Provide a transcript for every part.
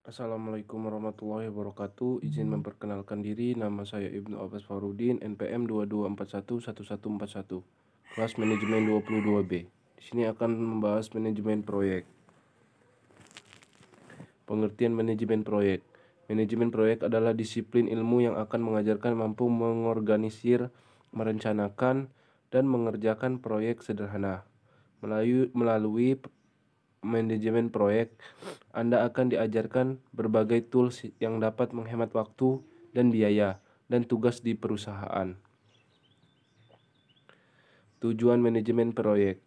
Assalamualaikum warahmatullahi wabarakatuh. Izin memperkenalkan diri, nama saya Ibnu Abbas Farudin, NPM 22411141, kelas manajemen 22B. Di sini akan membahas manajemen proyek. Pengertian manajemen proyek. Manajemen proyek adalah disiplin ilmu yang akan mengajarkan mampu mengorganisir, merencanakan, dan mengerjakan proyek sederhana. Melalui manajemen proyek, Anda akan diajarkan berbagai tools yang dapat menghemat waktu dan biaya dan tugas di perusahaan. Tujuan manajemen proyek.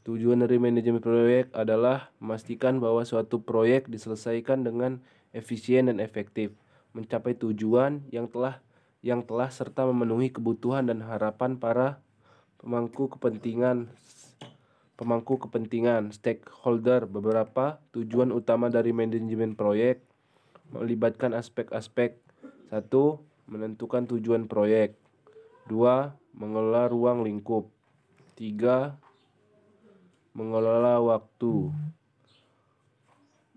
Tujuan dari manajemen proyek adalah memastikan bahwa suatu proyek diselesaikan dengan efisien dan efektif, mencapai tujuan yang telah serta memenuhi kebutuhan dan harapan para pemangku kepentingan stakeholder. Beberapa tujuan utama dari manajemen proyek melibatkan aspek-aspek: 1. Menentukan tujuan proyek. 2. Mengelola ruang lingkup. 3. Mengelola waktu.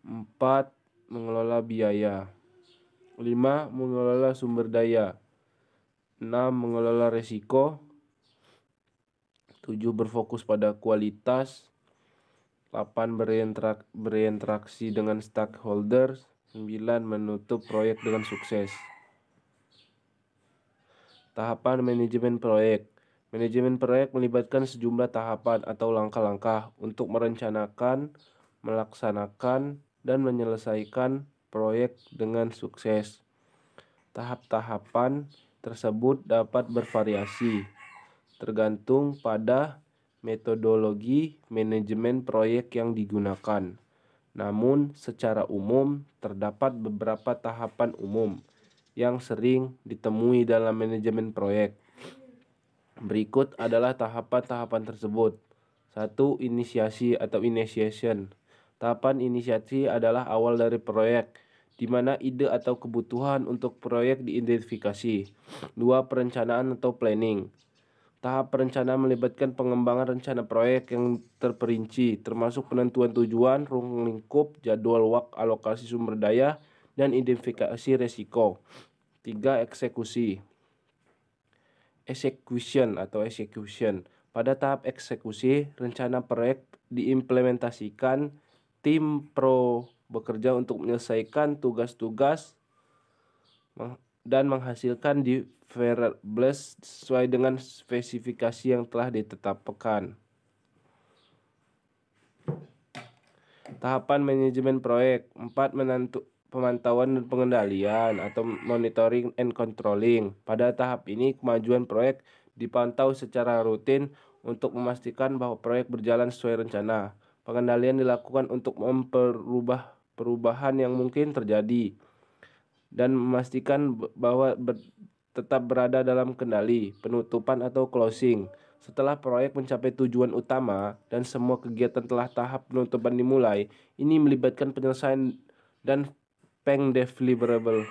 4. Mengelola biaya. 5. Mengelola sumber daya. 6. Mengelola risiko. 7. Berfokus pada kualitas. 8. Berinteraksi dengan stakeholder. 9. Menutup proyek dengan sukses. Tahapan manajemen proyek. Manajemen proyek melibatkan sejumlah tahapan atau langkah-langkah untuk merencanakan, melaksanakan, dan menyelesaikan proyek dengan sukses. Tahap-tahapan tersebut dapat bervariasi tergantung pada metodologi manajemen proyek yang digunakan. Namun, secara umum terdapat beberapa tahapan umum yang sering ditemui dalam manajemen proyek. Berikut adalah tahapan-tahapan tersebut. 1. Inisiasi atau initiation. Tahapan inisiasi adalah awal dari proyek, di mana ide atau kebutuhan untuk proyek diidentifikasi. 2. Perencanaan atau planning. Tahap perencanaan melibatkan pengembangan rencana proyek yang terperinci, termasuk penentuan tujuan, ruang lingkup, jadwal waktu, alokasi sumber daya, dan identifikasi resiko. 3. Eksekusi. Execution. Pada tahap eksekusi, rencana proyek diimplementasikan, tim pro bekerja untuk menyelesaikan tugas-tugas dan menghasilkan deliverables sesuai dengan spesifikasi yang telah ditetapkan. Tahapan manajemen proyek. 4. Pemantauan dan pengendalian atau monitoring and controlling. Pada tahap ini, kemajuan proyek dipantau secara rutin untuk memastikan bahwa proyek berjalan sesuai rencana. Pengendalian dilakukan untuk memperubah perubahan yang mungkin terjadi dan memastikan bahwa tetap berada dalam kendali. Penutupan atau closing. Setelah proyek mencapai tujuan utama dan semua kegiatan telah tahap penutupan dimulai, ini melibatkan penyelesaian dan deliverable.